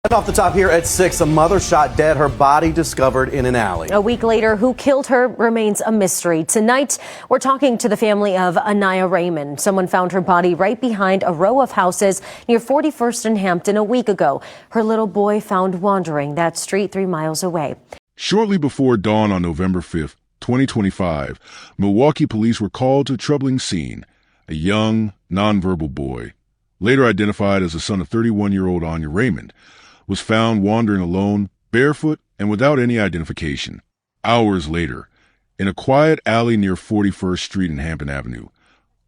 And off the top here at 6, a mother shot dead, her body discovered in an alley. A week later, who killed her remains a mystery. Tonight, we're talking to the family of A'Nya Raymond. Someone found her body right behind a row of houses near 41st and Hampton a week ago. Her little boy found wandering that street 3 miles away. Shortly before dawn on November 5th, 2025, Milwaukee police were called to a troubling scene. A young, nonverbal boy, later identified as the son of 31-year-old A'Nya Raymond, was found wandering alone, barefoot, and without any identification. Hours later, in a quiet alley near 41st Street and Hampton Avenue,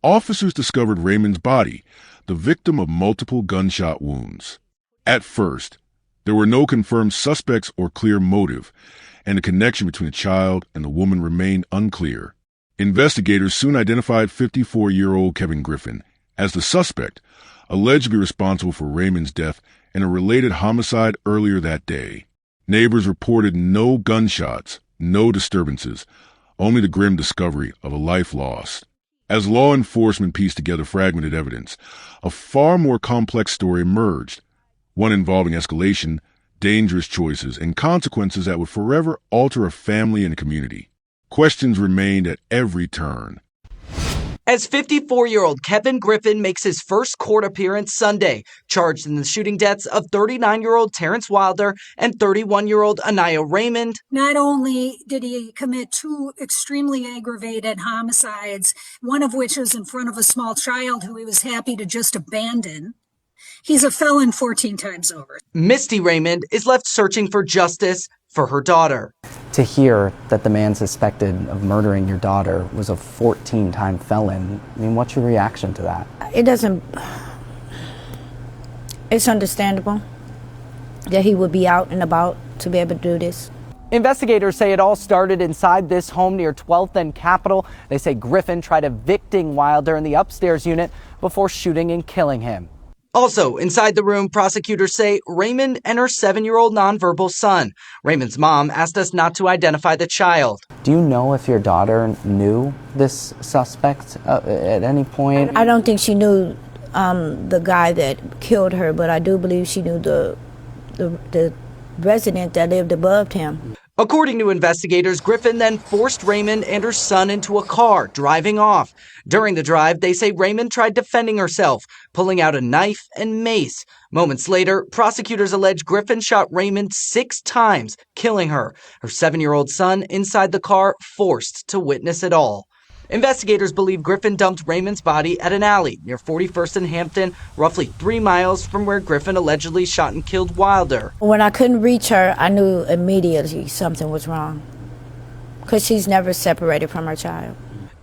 officers discovered Raymond's body, the victim of multiple gunshot wounds. At first, there were no confirmed suspects or clear motive, and the connection between the child and the woman remained unclear. Investigators soon identified 54-year-old Kevin Griffin as the suspect, alleged to be responsible for Raymond's death and a related homicide earlier that day. Neighbors reported no gunshots, no disturbances, only the grim discovery of a life lost. As law enforcement pieced together fragmented evidence, a far more complex story emerged, one involving escalation, dangerous choices, and consequences that would forever alter a family and a community. Questions remained at every turn. As 54-year-old Kevin Griffin makes his first court appearance Sunday, charged in the shooting deaths of 39-year-old Terrence Wilder and 31-year-old A'Nya Raymond. Not only did he commit 2 extremely aggravated homicides, one of which was in front of a small child who he was happy to just abandon, he's a felon 14 times over. Misty Raymond is left searching for justice for her daughter. To hear that the man suspected of murdering your daughter was a 14-time felon, I mean, what's your reaction to that? It's understandable that he would be out and about to be able to do this. Investigators say it all started inside this home near 12th and Capitol. They say Griffin tried evicting Wilder in the upstairs unit before shooting and killing him. Also, inside the room, prosecutors say Raymond and her 7-year-old nonverbal son. Raymond's mom asked us not to identify the child. Do you know if your daughter knew this suspect at any point? I don't think she knew the guy that killed her, but I do believe she knew the resident that lived above him. According to investigators, Griffin then forced Raymond and her son into a car, driving off. During the drive, they say Raymond tried defending herself, pulling out a knife and mace. Moments later, prosecutors allege Griffin shot Raymond 6 times, killing her. Her 7-year-old son inside the car, forced to witness it all. Investigators believe Griffin dumped Raymond's body at an alley near 41st and Hampton, roughly 3 miles from where Griffin allegedly shot and killed Wilder. When I couldn't reach her, I knew immediately something was wrong, because she's never separated from her child.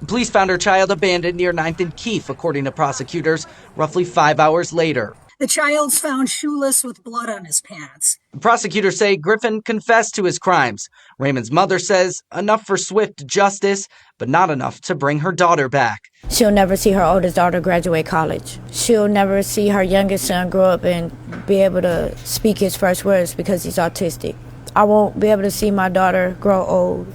Police found her child abandoned near 9th and Keefe, according to prosecutors, roughly 5 hours later. The child's found shoeless with blood on his pants. Prosecutors say Griffin confessed to his crimes. Raymond's mother says enough for swift justice, but not enough to bring her daughter back. She'll never see her oldest daughter graduate college. She'll never see her youngest son grow up and be able to speak his first words because he's autistic. I won't be able to see my daughter grow old.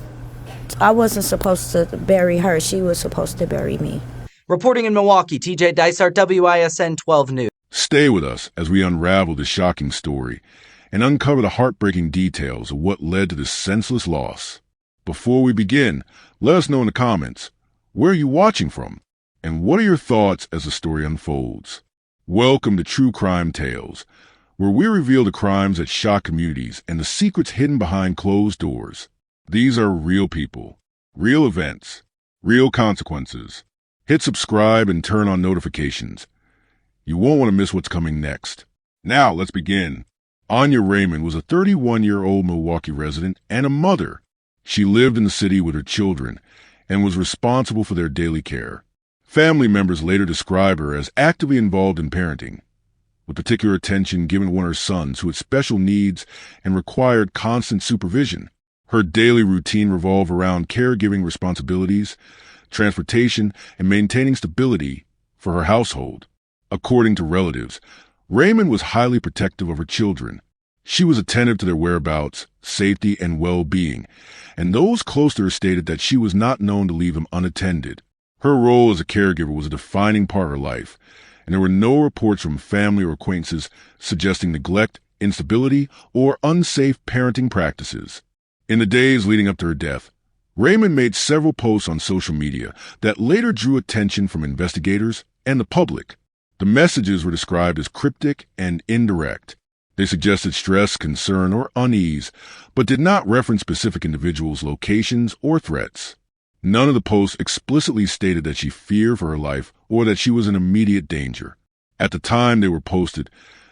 I wasn't supposed to bury her. She was supposed to bury me. Reporting in Milwaukee, TJ Dysart, WISN 12 News. Stay with us as we unravel this shocking story and uncover the heartbreaking details of what led to this senseless loss. Before we begin, let us know in the comments, where are you watching from? And what are your thoughts as the story unfolds? Welcome to True Crime Tales, where we reveal the crimes that shock communities and the secrets hidden behind closed doors. These are real people, real events, real consequences. Hit subscribe and turn on notifications. You won't want to miss what's coming next. Now, let's begin. A'Nya Raymond was a 31-year-old Milwaukee resident and a mother. She lived in the city with her children and was responsible for their daily care. Family members later describe her as actively involved in parenting, with particular attention given to one of her sons who had special needs and required constant supervision. Her daily routine revolved around caregiving responsibilities, transportation, and maintaining stability for her household. According to relatives, Raymond was highly protective of her children. She was attentive to their whereabouts, safety, and well-being, and those close to her stated that she was not known to leave them unattended. Her role as a caregiver was a defining part of her life, and there were no reports from family or acquaintances suggesting neglect, instability, or unsafe parenting practices. In the days leading up to her death, Raymond made several posts on social media that later drew attention from investigators and the public. The messages were described as cryptic and indirect. They suggested stress, concern, or unease, but did not reference specific individuals' locations or threats. None of the posts explicitly stated that she feared for her life or that she was in immediate danger. At the time they were posted,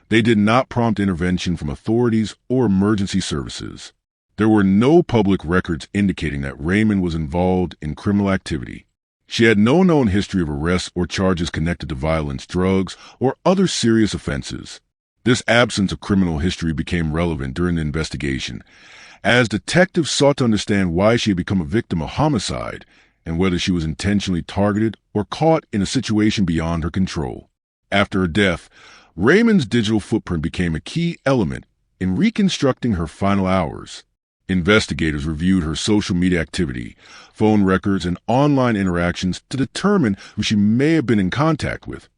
they did not prompt intervention from authorities or emergency services. There were no public records indicating that Raymond was involved in criminal activity. She had no known history of arrests or charges connected to violence, drugs, or other serious offenses. This absence of criminal history became relevant during the investigation, as detectives sought to understand why she had become a victim of homicide and whether she was intentionally targeted or caught in a situation beyond her control. After her death, Raymond's digital footprint became a key element in reconstructing her final hours. Investigators reviewed her social media activity, phone records, and online interactions to determine who she may have been in contact with,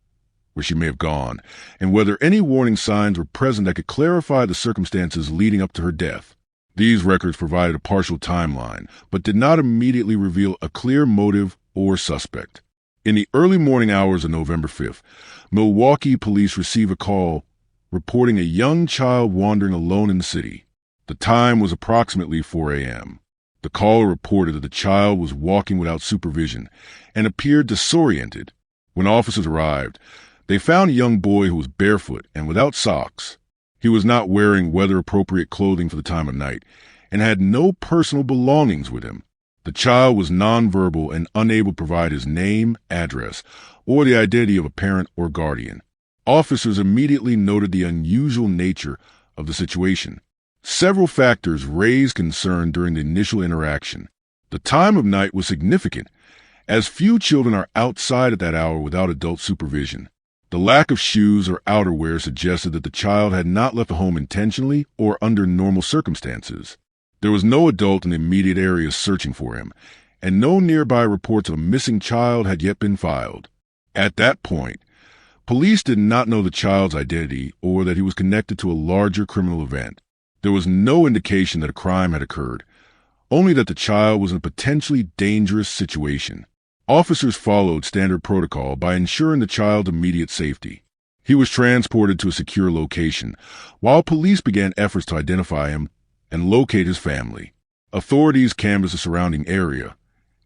where she may have gone, and whether any warning signs were present that could clarify the circumstances leading up to her death. These records provided a partial timeline, but did not immediately reveal a clear motive or suspect. In the early morning hours of November 5th, Milwaukee police received a call reporting a young child wandering alone in the city. The time was approximately 4 a.m. The caller reported that the child was walking without supervision and appeared disoriented. When officers arrived, they found a young boy who was barefoot and without socks. He was not wearing weather-appropriate clothing for the time of night and had no personal belongings with him. The child was nonverbal and unable to provide his name, address, or the identity of a parent or guardian. Officers immediately noted the unusual nature of the situation. Several factors raised concern during the initial interaction. The time of night was significant, as few children are outside at that hour without adult supervision. The lack of shoes or outerwear suggested that the child had not left the home intentionally or under normal circumstances. There was no adult in the immediate area searching for him, and no nearby reports of a missing child had yet been filed. At that point, police did not know the child's identity or that he was connected to a larger criminal event. There was no indication that a crime had occurred, only that the child was in a potentially dangerous situation. Officers followed standard protocol by ensuring the child's immediate safety. He was transported to a secure location, while police began efforts to identify him and locate his family. Authorities canvassed the surrounding area,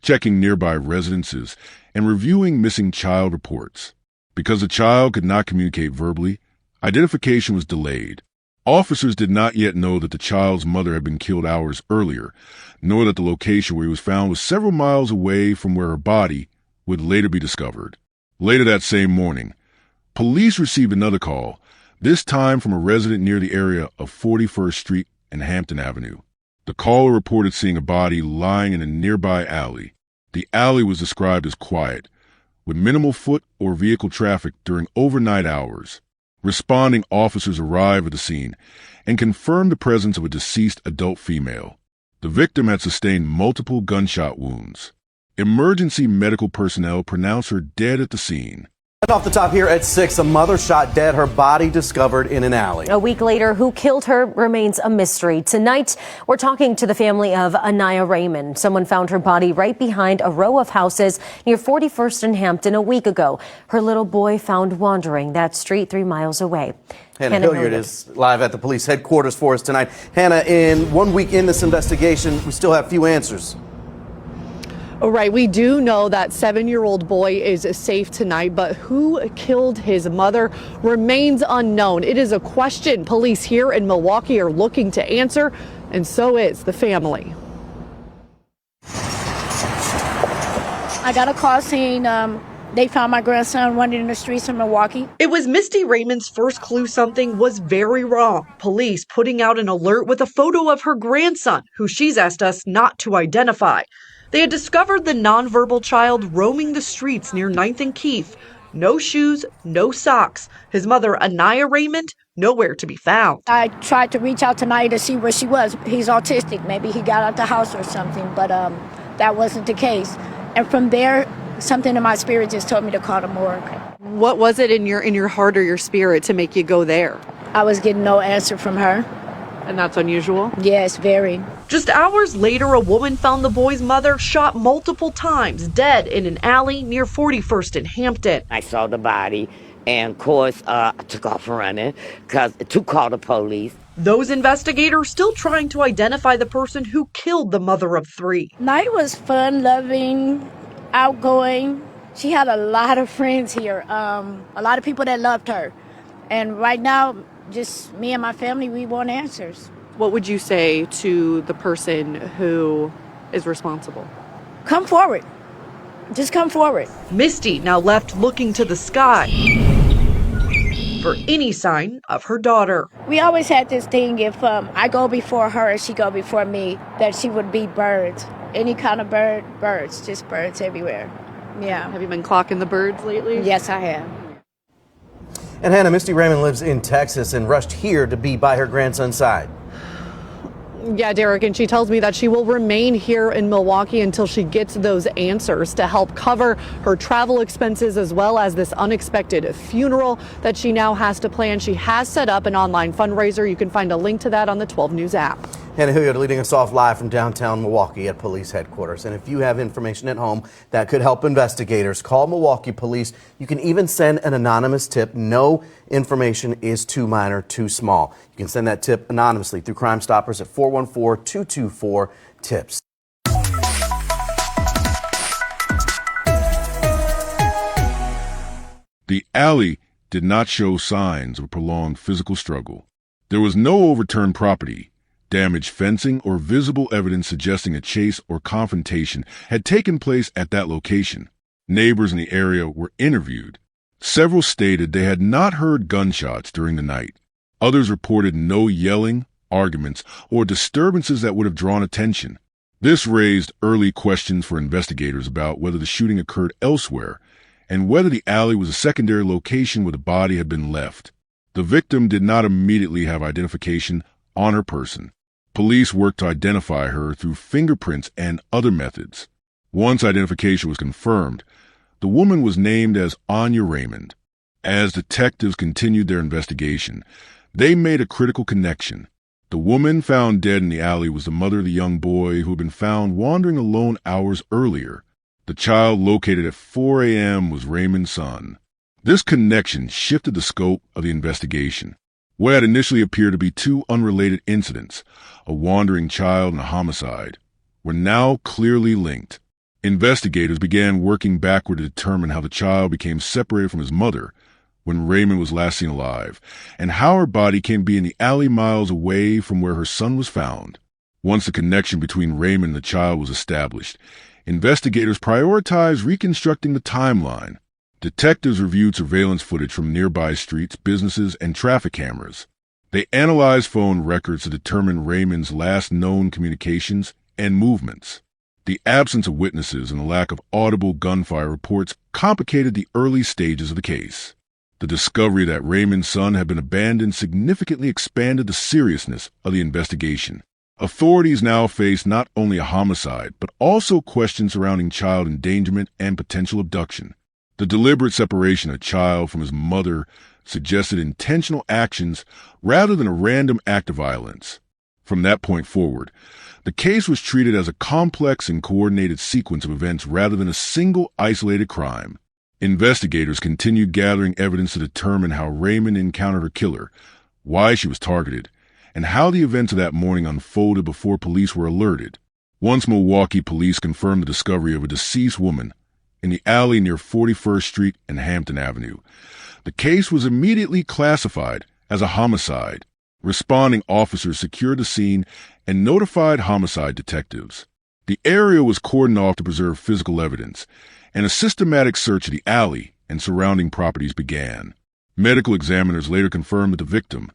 checking nearby residences and reviewing missing child reports. Because the child could not communicate verbally, identification was delayed. Officers did not yet know that the child's mother had been killed hours earlier, nor that the location where he was found was several miles away from where her body would later be discovered. Later that same morning, police received another call, this time from a resident near the area of 41st Street and Hampton Avenue. The caller reported seeing a body lying in a nearby alley. The alley was described as quiet, with minimal foot or vehicle traffic during overnight hours. Responding officers arrived at the scene and confirmed the presence of a deceased adult female. The victim had sustained multiple gunshot wounds. Emergency medical personnel pronounced her dead at the scene. And off the top here at 6, a mother shot dead, her body discovered in an alley. A week later, who killed her remains a mystery. Tonight, we're talking to the family of A'Nya Raymond. Someone found her body right behind a row of houses near 41st and Hampton a week ago. Her little boy found wandering that street 3 miles away. Hannah Hilliard is live at the police headquarters for us tonight. Hannah, in 1 week in this investigation, we still have few answers. All right, we do know that 7-year-old boy is safe tonight, but who killed his mother remains unknown. It is a question police here in Milwaukee are looking to answer, and so is the family. I got a call saying they found my grandson wandering in the streets of Milwaukee. It was Misty Raymond's first clue something was very wrong. Police putting out an alert with a photo of her grandson, who she's asked us not to identify. They had discovered the nonverbal child roaming the streets near 9th and Keefe. No shoes, no socks. His mother, A'Nya Raymond, nowhere to be found. I tried to reach out tonight to see where she was. He's autistic. Maybe he got out the house or something, but that wasn't the case. And from there, something in my spirit just told me to call the morgue. What was it in your heart or your spirit to make you go there? I was getting no answer from her. And that's unusual? Yes, very. Just hours later, a woman found the boy's mother shot multiple times, dead in an alley near 41st and Hampton. I saw the body, and of course, I took off running to call the police. Those investigators still trying to identify the person who killed the mother of three. Night was fun, loving, outgoing. She had a lot of friends here, a lot of people that loved her. And right now, just me and my family, we want answers. What would you say to the person who is responsible? Come forward. Just come forward. Misty now left looking to the sky for any sign of her daughter. We always had this thing, if I go before her and she go before me, that she would be birds. Any kind of bird, birds, just birds everywhere. Yeah. Have you been clocking the birds lately? Yes, I have. And Hannah, Misty Raymond lives in Texas and rushed here to be by her grandson's side. Yeah, Derek, and she tells me that she will remain here in Milwaukee until she gets those answers to help cover her travel expenses as well as this unexpected funeral that she now has to plan. She has set up an online fundraiser. You can find a link to that on the 12 News app. Hannah Hilliard leading us off live from downtown Milwaukee at police headquarters. And if you have information at home that could help investigators, call Milwaukee Police. You can even send an anonymous tip. No information is too minor, too small. You can send that tip anonymously through Crime Stoppers at 414-224-TIPS. The alley did not show signs of a prolonged physical struggle. There was no overturned property, damaged fencing, or visible evidence suggesting a chase or confrontation had taken place at that location. Neighbors in the area were interviewed. Several stated they had not heard gunshots during the night. Others reported no yelling, arguments, or disturbances that would have drawn attention. This raised early questions for investigators about whether the shooting occurred elsewhere and whether the alley was a secondary location where the body had been left. The victim did not immediately have identification on her person. Police worked to identify her through fingerprints and other methods. Once identification was confirmed, the woman was named as A'Nya Raymond. As detectives continued their investigation, they made a critical connection. The woman found dead in the alley was the mother of the young boy who had been found wandering alone hours earlier. The child, located at 4 a.m., was Raymond's son. This connection shifted the scope of the investigation. What had initially appeared to be two unrelated incidents, a wandering child and a homicide, were now clearly linked. Investigators began working backward to determine how the child became separated from his mother when Raymond was last seen alive, and how her body came to be in the alley miles away from where her son was found. Once the connection between Raymond and the child was established, investigators prioritized reconstructing the timeline. Detectives reviewed surveillance footage from nearby streets, businesses, and traffic cameras. They analyzed phone records to determine Raymond's last known communications and movements. The absence of witnesses and the lack of audible gunfire reports complicated the early stages of the case. The discovery that Raymond's son had been abandoned significantly expanded the seriousness of the investigation. Authorities now faced not only a homicide, but also questions surrounding child endangerment and potential abduction. The deliberate separation of a child from his mother suggested intentional actions rather than a random act of violence. From that point forward, the case was treated as a complex and coordinated sequence of events rather than a single isolated crime. Investigators continued gathering evidence to determine how Raymond encountered her killer, why she was targeted, and how the events of that morning unfolded before police were alerted. Once Milwaukee police confirmed the discovery of a deceased woman in the alley near 41st Street and Hampton Avenue, the case was immediately classified as a homicide. Responding officers secured the scene and notified homicide detectives. The area was cordoned off to preserve physical evidence, and a systematic search of the alley and surrounding properties began. Medical examiners later confirmed that the victim,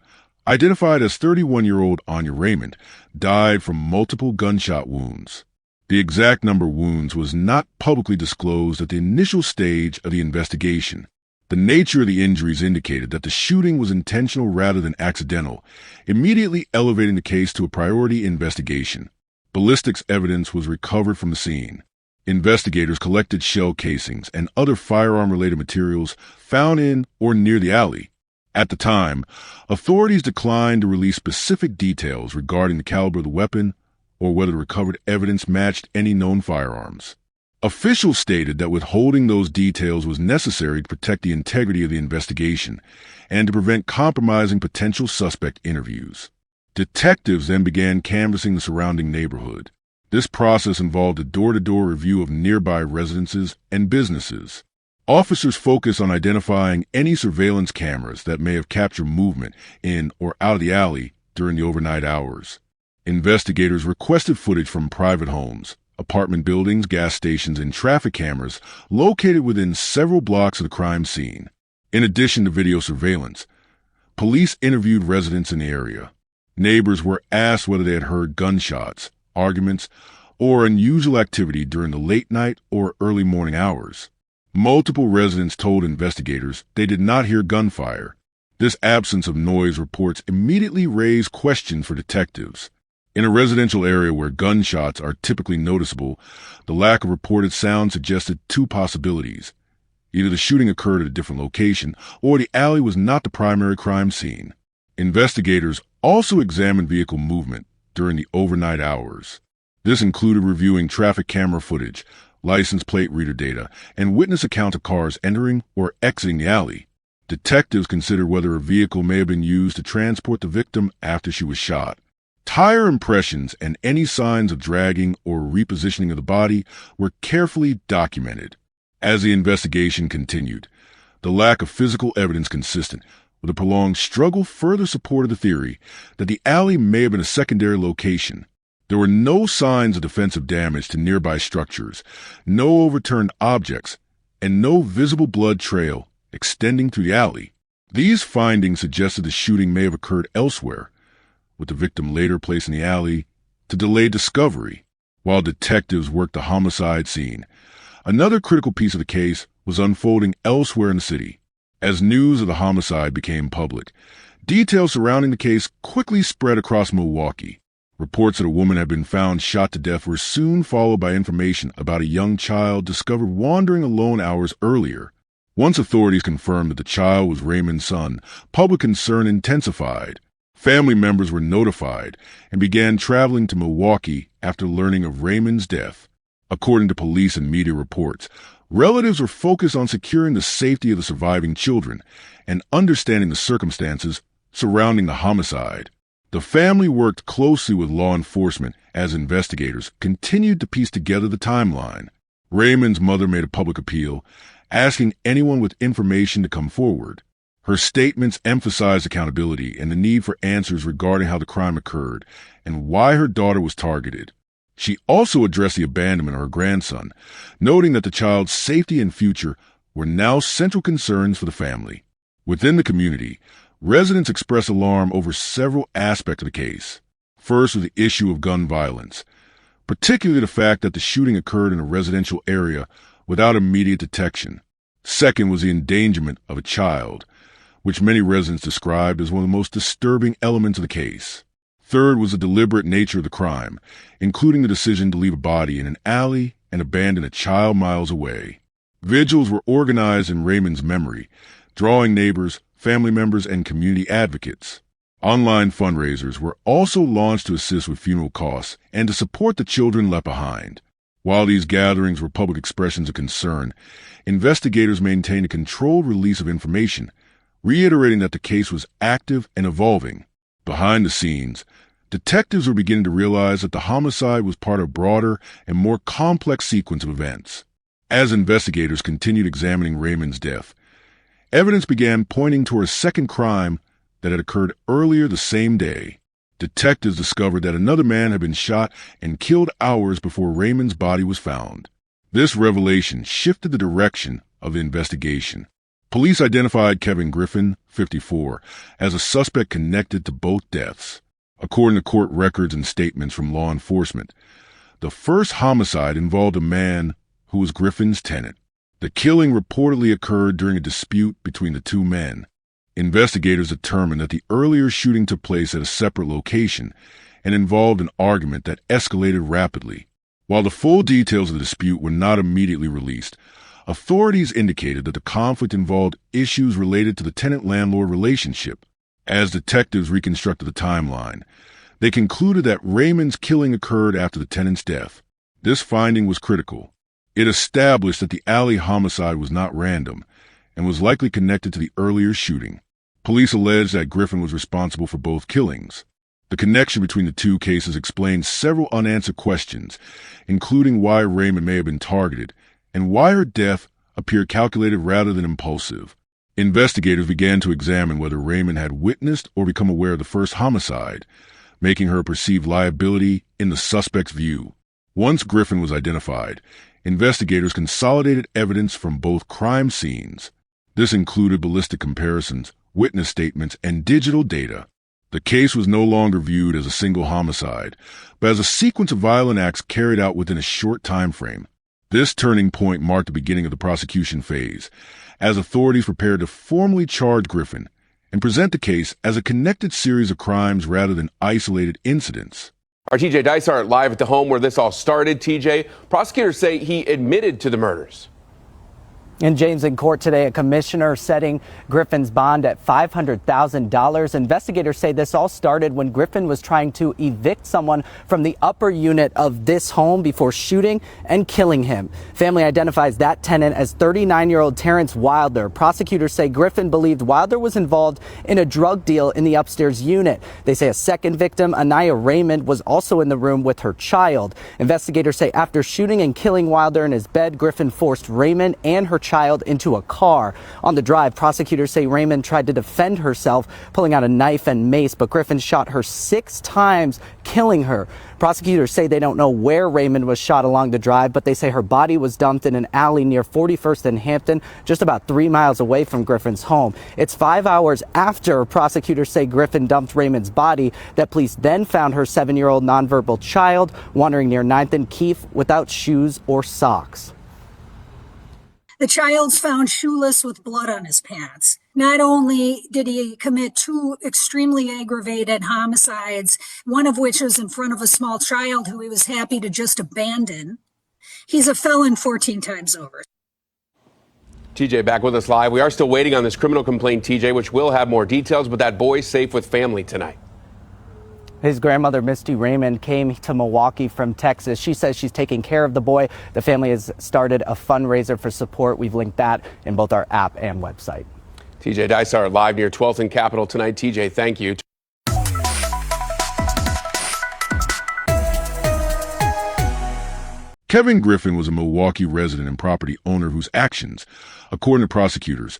identified as 31-year-old A'Nya Raymond, died from multiple gunshot wounds. The exact number of wounds was not publicly disclosed at the initial stage of the investigation. The nature of the injuries indicated that the shooting was intentional rather than accidental, immediately elevating the case to a priority investigation. Ballistics evidence was recovered from the scene. Investigators collected shell casings and other firearm-related materials found in or near the alley. At the time, authorities declined to release specific details regarding the caliber of the weapon or whether the recovered evidence matched any known firearms. Officials stated that withholding those details was necessary to protect the integrity of the investigation and to prevent compromising potential suspect interviews. Detectives then began canvassing the surrounding neighborhood. This process involved a door-to-door review of nearby residences and businesses. Officers focused on identifying any surveillance cameras that may have captured movement in or out of the alley during the overnight hours. Investigators requested footage from private homes, apartment buildings, gas stations, and traffic cameras located within several blocks of the crime scene. In addition to video surveillance, police interviewed residents in the area. Neighbors were asked whether they had heard gunshots, arguments, or unusual activity during the late night or early morning hours. Multiple residents told investigators they did not hear gunfire. This absence of noise reports immediately raised questions for detectives. In a residential area where gunshots are typically noticeable, the lack of reported sound suggested two possibilities. Either the shooting occurred at a different location, or the alley was not the primary crime scene. Investigators also examined vehicle movement during the overnight hours. This included reviewing traffic camera footage, license plate reader data, and witness accounts of cars entering or exiting the alley. Detectives considered whether a vehicle may have been used to transport the victim after she was shot. Tire impressions and any signs of dragging or repositioning of the body were carefully documented. As the investigation continued, the lack of physical evidence consistent with a prolonged struggle further supported the theory that the alley may have been a secondary location. There were no signs of defensive damage to nearby structures, no overturned objects, and no visible blood trail extending through the alley. These findings suggested the shooting may have occurred elsewhere, with the victim later placed in the alley to delay discovery. While detectives worked the homicide scene, another critical piece of the case was unfolding elsewhere in the city. As news of the homicide became public, details surrounding the case quickly spread across Milwaukee. Reports that a woman had been found shot to death were soon followed by information about a young child discovered wandering alone hours earlier. Once authorities confirmed that the child was Raymond's son, public concern intensified. Family members were notified and began traveling to Milwaukee after learning of Raymond's death. According to police and media reports, relatives were focused on securing the safety of the surviving children and understanding the circumstances surrounding the homicide. The family worked closely with law enforcement as investigators continued to piece together the timeline. Raymond's mother made a public appeal, asking anyone with information to come forward. Her statements emphasized accountability and the need for answers regarding how the crime occurred and why her daughter was targeted. She also addressed the abandonment of her grandson, noting that the child's safety and future were now central concerns for the family. Within the community, residents expressed alarm over several aspects of the case. First was the issue of gun violence, particularly the fact that the shooting occurred in a residential area without immediate detection. Second was the endangerment of a child, which many residents described as one of the most disturbing elements of the case. Third was the deliberate nature of the crime, including the decision to leave a body in an alley and abandon a child miles away. Vigils were organized in Raymond's memory, drawing neighbors, family members, and community advocates. Online fundraisers were also launched to assist with funeral costs and to support the children left behind. While these gatherings were public expressions of concern, investigators maintained a controlled release of information, reiterating that the case was active and evolving. Behind the scenes, detectives were beginning to realize that the homicide was part of a broader and more complex sequence of events. As investigators continued examining Raymond's death, evidence began pointing toward a second crime that had occurred earlier the same day. Detectives discovered that another man had been shot and killed hours before Raymond's body was found. This revelation shifted the direction of the investigation. Police identified Kevin Griffin, 54, as a suspect connected to both deaths. According to court records and statements from law enforcement, the first homicide involved a man who was Griffin's tenant. The killing reportedly occurred during a dispute between the two men. Investigators determined that the earlier shooting took place at a separate location and involved an argument that escalated rapidly. While the full details of the dispute were not immediately released, Authorities indicated that the conflict involved issues related to the tenant-landlord relationship. As detectives reconstructed the timeline, they concluded that Raymond's killing occurred after the tenant's death. This finding was critical. It established that the alley homicide was not random and was likely connected to the earlier shooting. Police alleged that Griffin was responsible for both killings. The connection between the two cases explains several unanswered questions, including why Raymond may have been targeted and why her death appeared calculated rather than impulsive. Investigators began to examine whether Raymond had witnessed or become aware of the first homicide, making her a perceived liability in the suspect's view. Once Griffin was identified, investigators consolidated evidence from both crime scenes. This included ballistic comparisons, witness statements, and digital data. The case was no longer viewed as a single homicide, but as a sequence of violent acts carried out within a short time frame. This turning point marked the beginning of the prosecution phase, as authorities prepared to formally charge Griffin and present the case as a connected series of crimes rather than isolated incidents. Our TJ Dysart live at the home where this all started. TJ, prosecutors say he admitted to the murders. And James, in court today, a commissioner setting Griffin's bond at $500,000. Investigators say this all started when Griffin was trying to evict someone from the upper unit of this home before shooting and killing him. Family identifies that tenant as 39-year-old Terrence Wilder. Prosecutors say Griffin believed Wilder was involved in a drug deal in the upstairs unit. They say a second victim, A'Nya Raymond, was also in the room with her child. Investigators say after shooting and killing Wilder in his bed, Griffin forced Raymond and her child into a car. On the drive, prosecutors say Raymond tried to defend herself, pulling out a knife and mace, but Griffin shot her 6 times, killing her. Prosecutors say they don't know where Raymond was shot along the drive, but they say her body was dumped in an alley near 41st and Hampton, just about 3 miles away from Griffin's home. It's 5 hours after prosecutors say Griffin dumped Raymond's body that police then found her 7-year-old nonverbal child wandering near 9th and Keefe without shoes or socks. The child's found shoeless with blood on his pants. Not only did he commit 2 extremely aggravated homicides, one of which was in front of a small child who he was happy to just abandon, he's a felon 14 times over. TJ back with us live. We are still waiting on this criminal complaint, TJ, which will have more details, but that boy's safe with family tonight. His grandmother, Misty Raymond, came to Milwaukee from Texas. She says she's taking care of the boy. The family has started a fundraiser for support. We've linked that in both our app and website. TJ Dysart live near 12th and Capitol tonight. TJ, thank you. Kevin Griffin was a Milwaukee resident and property owner whose actions, according to prosecutors,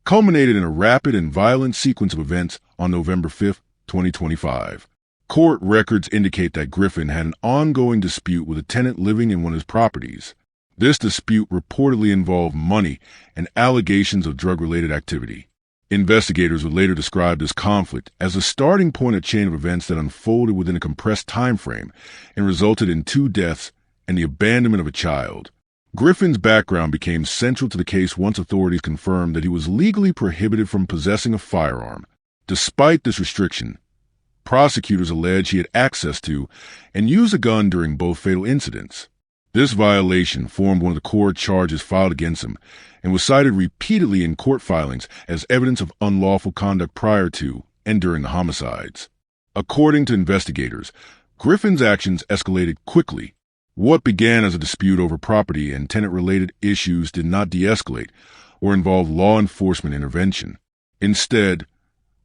culminated in a rapid and violent sequence of events on November 5, 2025. Court records indicate that Griffin had an ongoing dispute with a tenant living in one of his properties. This dispute reportedly involved money and allegations of drug-related activity. Investigators would later describe this conflict as a starting point of a chain of events that unfolded within a compressed time frame and resulted in 2 deaths and the abandonment of a child. Griffin's background became central to the case once authorities confirmed that he was legally prohibited from possessing a firearm. Despite this restriction, prosecutors allege he had access to and used a gun during both fatal incidents. This violation formed one of the core charges filed against him and was cited repeatedly in court filings as evidence of unlawful conduct prior to and during the homicides. According to investigators, Griffin's actions escalated quickly. What began as a dispute over property and tenant-related issues did not de-escalate or involve law enforcement intervention. Instead,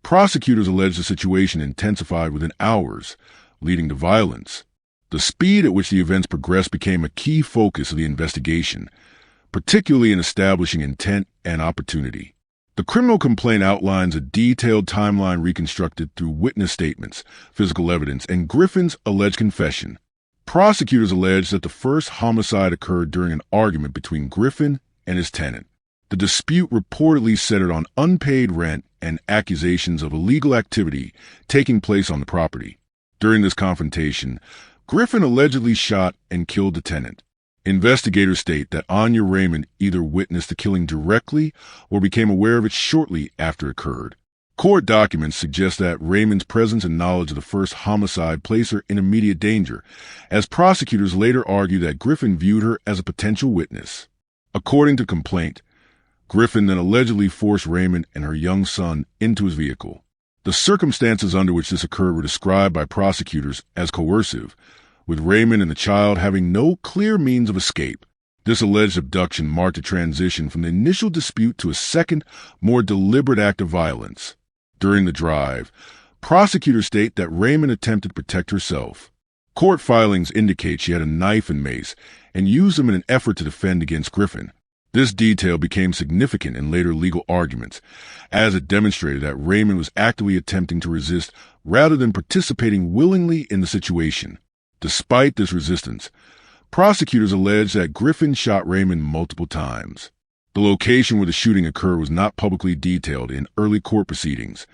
prosecutors allege the situation intensified within hours, leading to violence. The speed at which the events progressed became a key focus of the investigation, particularly in establishing intent and opportunity. The criminal complaint outlines a detailed timeline reconstructed through witness statements, physical evidence, and Griffin's alleged confession. Prosecutors allege that the first homicide occurred during an argument between Griffin and his tenant. The dispute reportedly centered on unpaid rent and accusations of illegal activity taking place on the property. During this confrontation, Griffin allegedly shot and killed the tenant. Investigators state that A'Nya Raymond either witnessed the killing directly or became aware of it shortly after it occurred. Court documents suggest that Raymond's presence and knowledge of the first homicide place her in immediate danger, as prosecutors later argue that Griffin viewed her as a potential witness. According to complaint, Griffin then allegedly forced Raymond and her young son into his vehicle. The circumstances under which this occurred were described by prosecutors as coercive, with Raymond and the child having no clear means of escape. This alleged abduction marked a transition from the initial dispute to a second, more deliberate act of violence. During the drive, prosecutors state that Raymond attempted to protect herself. Court filings indicate she had a knife and mace and used them in an effort to defend against Griffin. This detail became significant in later legal arguments, as it demonstrated that Raymond was actively attempting to resist rather than participating willingly in the situation. Despite this resistance, prosecutors alleged that Griffin shot Raymond multiple times. The location where the shooting occurred was not publicly detailed in early court proceedings,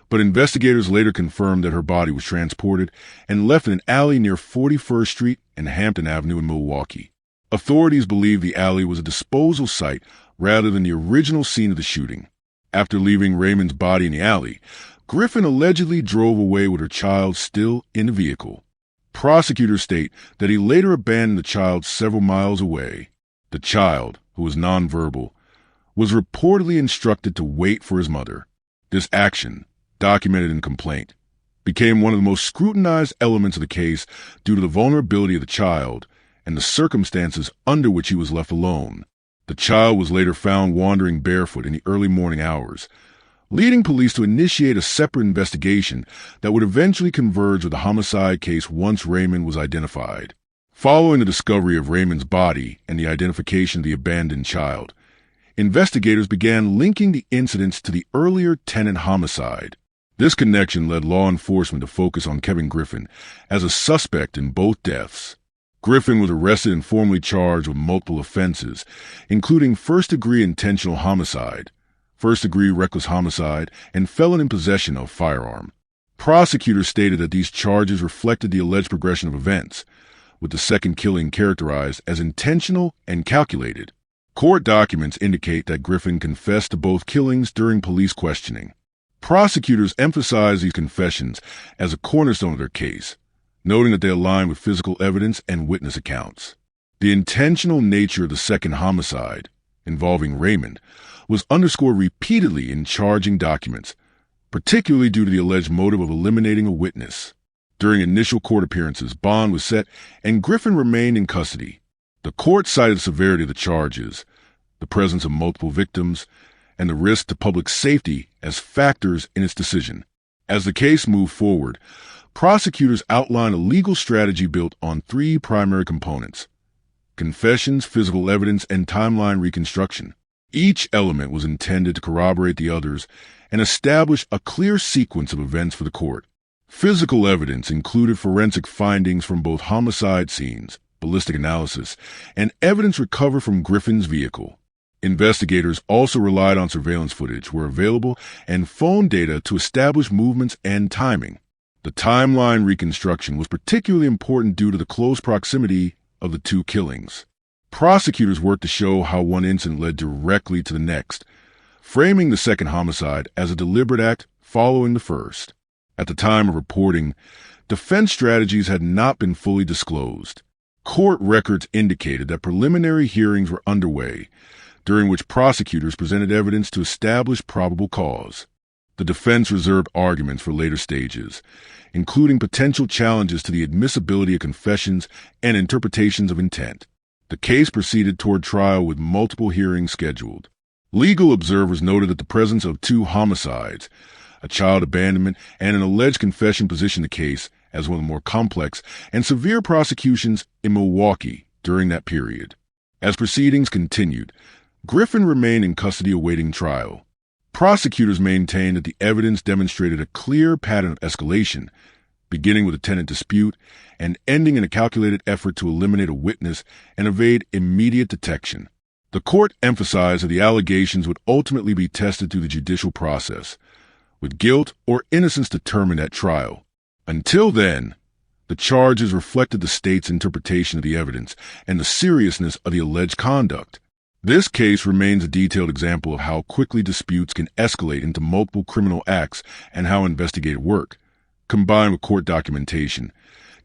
but investigators later confirmed that her body was transported and left in an alley near 41st Street and Hampton Avenue in Milwaukee. Authorities believe the alley was a disposal site rather than the original scene of the shooting. After leaving Raymond's body in the alley, Griffin allegedly drove away with her child still in the vehicle. Prosecutors state that he later abandoned the child several miles away. The child, who was nonverbal, was reportedly instructed to wait for his mother. This action, documented in complaint, became one of the most scrutinized elements of the case due to the vulnerability of the child and the circumstances under which he was left alone. The child was later found wandering barefoot in the early morning hours, leading police to initiate a separate investigation that would eventually converge with the homicide case once Raymond was identified. Following the discovery of Raymond's body and the identification of the abandoned child, investigators began linking the incidents to the earlier tenant homicide. This connection led law enforcement to focus on Kevin Griffin as a suspect in both deaths. Griffin was arrested and formally charged with multiple offenses, including first-degree intentional homicide, first-degree reckless homicide, and felon in possession of a firearm. Prosecutors stated that these charges reflected the alleged progression of events, with the second killing characterized as intentional and calculated. Court documents indicate that Griffin confessed to both killings during police questioning. Prosecutors emphasized these confessions as a cornerstone of their case, noting that they align with physical evidence and witness accounts. The intentional nature of the second homicide, involving Raymond, was underscored repeatedly in charging documents, particularly due to the alleged motive of eliminating a witness. During initial court appearances, bond was set and Griffin remained in custody. The court cited the severity of the charges, the presence of multiple victims, and the risk to public safety as factors in its decision. As the case moved forward, prosecutors outlined a legal strategy built on three primary components: confessions, physical evidence, and timeline reconstruction. Each element was intended to corroborate the others and establish a clear sequence of events for the court. Physical evidence included forensic findings from both homicide scenes, ballistic analysis, and evidence recovered from Griffin's vehicle. Investigators also relied on surveillance footage where available and phone data to establish movements and timing. The timeline reconstruction was particularly important due to the close proximity of the two killings. Prosecutors worked to show how one incident led directly to the next, framing the second homicide as a deliberate act following the first. At the time of reporting, defense strategies had not been fully disclosed. Court records indicated that preliminary hearings were underway, during which prosecutors presented evidence to establish probable cause. The defense reserved arguments for later stages, including potential challenges to the admissibility of confessions and interpretations of intent. The case proceeded toward trial with multiple hearings scheduled. Legal observers noted that the presence of two homicides, a child abandonment, and an alleged confession positioned the case as one of the more complex and severe prosecutions in Milwaukee during that period. As proceedings continued, Griffin remained in custody awaiting trial. Prosecutors maintained that the evidence demonstrated a clear pattern of escalation, beginning with a tenant dispute and ending in a calculated effort to eliminate a witness and evade immediate detection. The court emphasized that the allegations would ultimately be tested through the judicial process, with guilt or innocence determined at trial. Until then, the charges reflected the state's interpretation of the evidence and the seriousness of the alleged conduct. This case remains a detailed example of how quickly disputes can escalate into multiple criminal acts and how investigative work, combined with court documentation,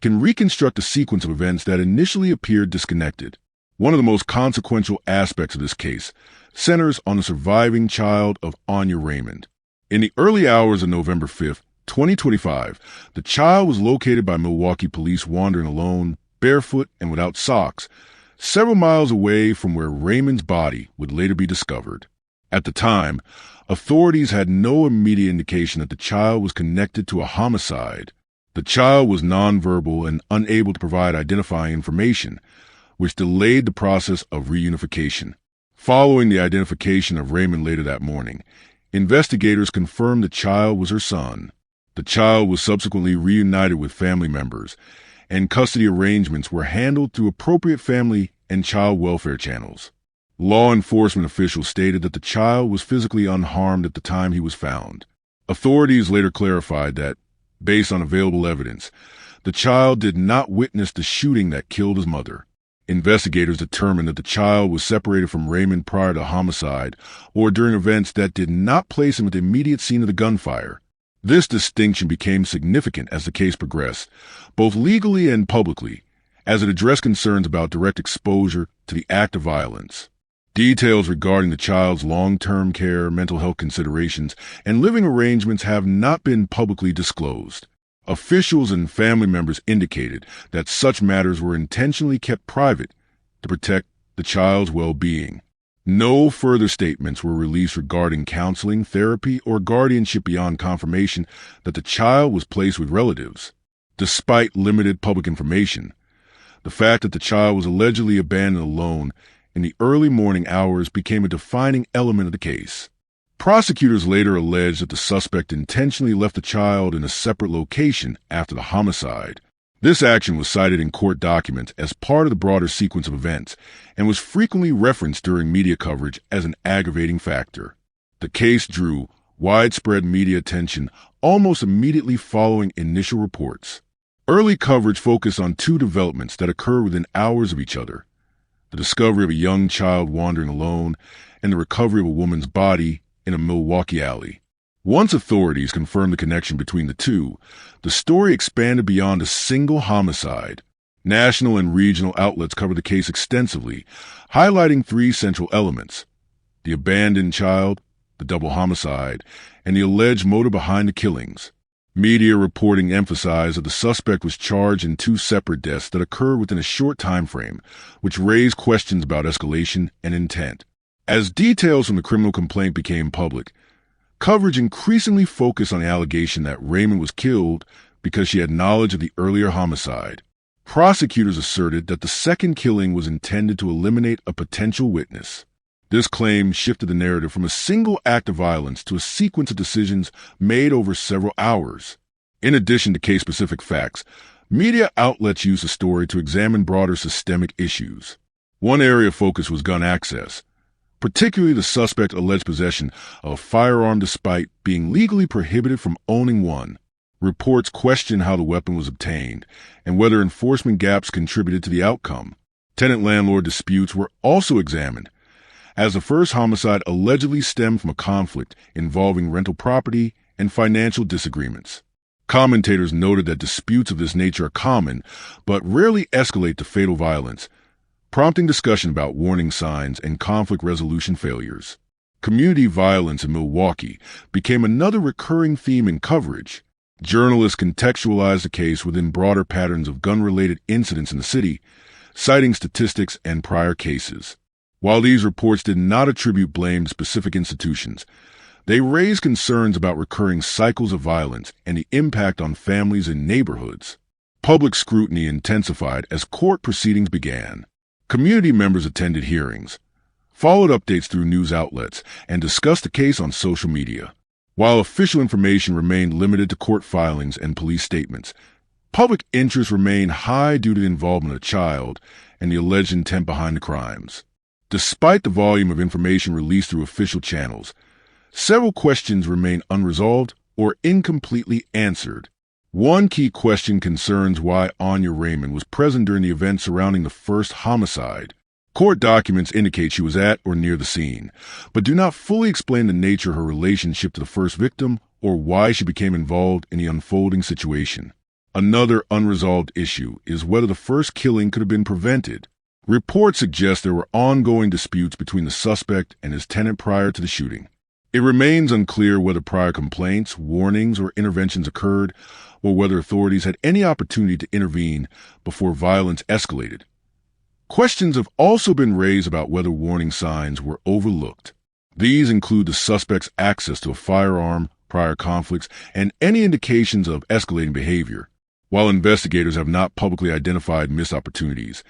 can reconstruct a sequence of events that initially appeared disconnected. One of the most consequential aspects of this case centers on the surviving child of A'Nya Raymond. In the early hours of November 5th, 2025, the child was located by Milwaukee police wandering alone, barefoot and without socks, several miles away from where Raymond's body would later be discovered. At the time, authorities had no immediate indication that the child was connected to a homicide. The child was nonverbal and unable to provide identifying information, which delayed the process of reunification. Following the identification of Raymond later that morning, investigators confirmed the child was her son. The child was subsequently reunited with family members, and custody arrangements were handled through appropriate family and child welfare channels. Law enforcement officials stated that the child was physically unharmed at the time he was found. Authorities later clarified that, based on available evidence, the child did not witness the shooting that killed his mother. Investigators determined that the child was separated from Raymond prior to homicide or during events that did not place him at the immediate scene of the gunfire. This distinction became significant as the case progressed, both legally and publicly, as it addressed concerns about direct exposure to the act of violence. Details regarding the child's long-term care, mental health considerations, and living arrangements have not been publicly disclosed. Officials and family members indicated that such matters were intentionally kept private to protect the child's well-being. No further statements were released regarding counseling, therapy, or guardianship beyond confirmation that the child was placed with relatives. Despite limited public information, the fact that the child was allegedly abandoned alone in the early morning hours became a defining element of the case. Prosecutors later alleged that the suspect intentionally left the child in a separate location after the homicide. This action was cited in court documents as part of the broader sequence of events and was frequently referenced during media coverage as an aggravating factor. The case drew widespread media attention almost immediately following initial reports. Early coverage focused on two developments that occurred within hours of each other: the discovery of a young child wandering alone and the recovery of a woman's body in a Milwaukee alley. Once authorities confirmed the connection between the two, the story expanded beyond a single homicide. National and regional outlets covered the case extensively, highlighting three central elements: the abandoned child, the double homicide, and the alleged motive behind the killings. Media reporting emphasized that the suspect was charged in two separate deaths that occurred within a short time frame, which raised questions about escalation and intent. As details from the criminal complaint became public, coverage increasingly focused on the allegation that Raymond was killed because she had knowledge of the earlier homicide. Prosecutors asserted that the second killing was intended to eliminate a potential witness. This claim shifted the narrative from a single act of violence to a sequence of decisions made over several hours. In addition to case-specific facts, media outlets used the story to examine broader systemic issues. One area of focus was gun access, particularly the suspect's alleged possession of a firearm despite being legally prohibited from owning one. Reports questioned how the weapon was obtained and whether enforcement gaps contributed to the outcome. Tenant-landlord disputes were also examined, as the first homicide allegedly stemmed from a conflict involving rental property and financial disagreements. Commentators noted that disputes of this nature are common, but rarely escalate to fatal violence, prompting discussion about warning signs and conflict resolution failures. Community violence in Milwaukee became another recurring theme in coverage. Journalists contextualized the case within broader patterns of gun-related incidents in the city, citing statistics and prior cases. While these reports did not attribute blame to specific institutions, they raised concerns about recurring cycles of violence and the impact on families and neighborhoods. Public scrutiny intensified as court proceedings began. Community members attended hearings, followed updates through news outlets, and discussed the case on social media. While official information remained limited to court filings and police statements, public interest remained high due to the involvement of the child and the alleged intent behind the crimes. Despite the volume of information released through official channels, several questions remain unresolved or incompletely answered. One key question concerns why A'Nya Raymond was present during the events surrounding the first homicide. Court documents indicate she was at or near the scene, but do not fully explain the nature of her relationship to the first victim or why she became involved in the unfolding situation. Another unresolved issue is whether the first killing could have been prevented. Reports suggest there were ongoing disputes between the suspect and his tenant prior to the shooting. It remains unclear whether prior complaints, warnings, or interventions occurred, or whether authorities had any opportunity to intervene before violence escalated. Questions have also been raised about whether warning signs were overlooked. These include the suspect's access to a firearm, prior conflicts, and any indications of escalating behavior. While investigators have not publicly identified missed opportunities,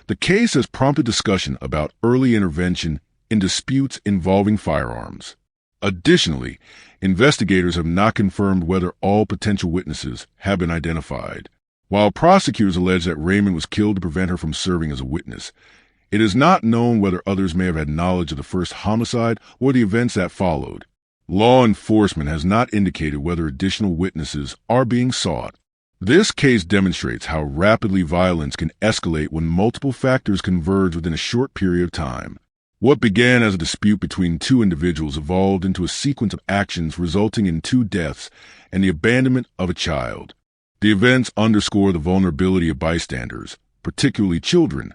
the case has prompted discussion about early intervention in disputes involving firearms. Additionally, investigators have not confirmed whether all potential witnesses have been identified. While prosecutors allege that Raymond was killed to prevent her from serving as a witness, it is not known whether others may have had knowledge of the first homicide or the events that followed. Law enforcement has not indicated whether additional witnesses are being sought. This case demonstrates how rapidly violence can escalate when multiple factors converge within a short period of time. What began as a dispute between two individuals evolved into a sequence of actions resulting in 2 deaths and the abandonment of a child. The events underscore the vulnerability of bystanders, particularly children,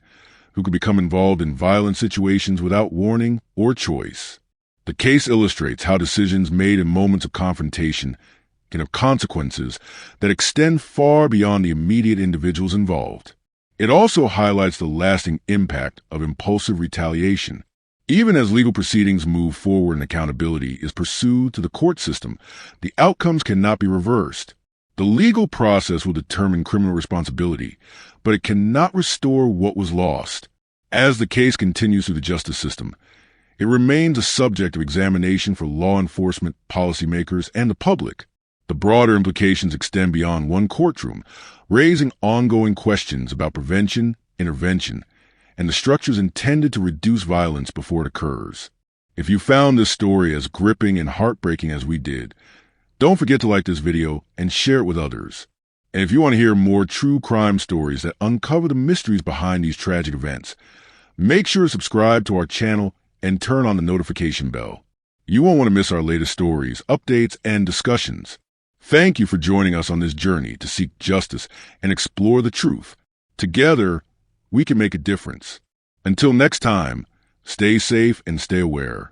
who could become involved in violent situations without warning or choice. The case illustrates how decisions made in moments of confrontation can have consequences that extend far beyond the immediate individuals involved. It also highlights the lasting impact of impulsive retaliation. Even as legal proceedings move forward and accountability is pursued to the court system, the outcomes cannot be reversed. The legal process will determine criminal responsibility, but it cannot restore what was lost. As the case continues through the justice system, it remains a subject of examination for law enforcement, policymakers, and the public. The broader implications extend beyond one courtroom, raising ongoing questions about prevention, intervention, and the structures intended to reduce violence before it occurs. If you found this story as gripping and heartbreaking as we did, don't forget to like this video and share it with others. And if you want to hear more true crime stories that uncover the mysteries behind these tragic events, make sure to subscribe to our channel and turn on the notification bell. You won't want to miss our latest stories, updates, and discussions. Thank you for joining us on this journey to seek justice and explore the truth. Together, we can make a difference. Until next time, stay safe and stay aware.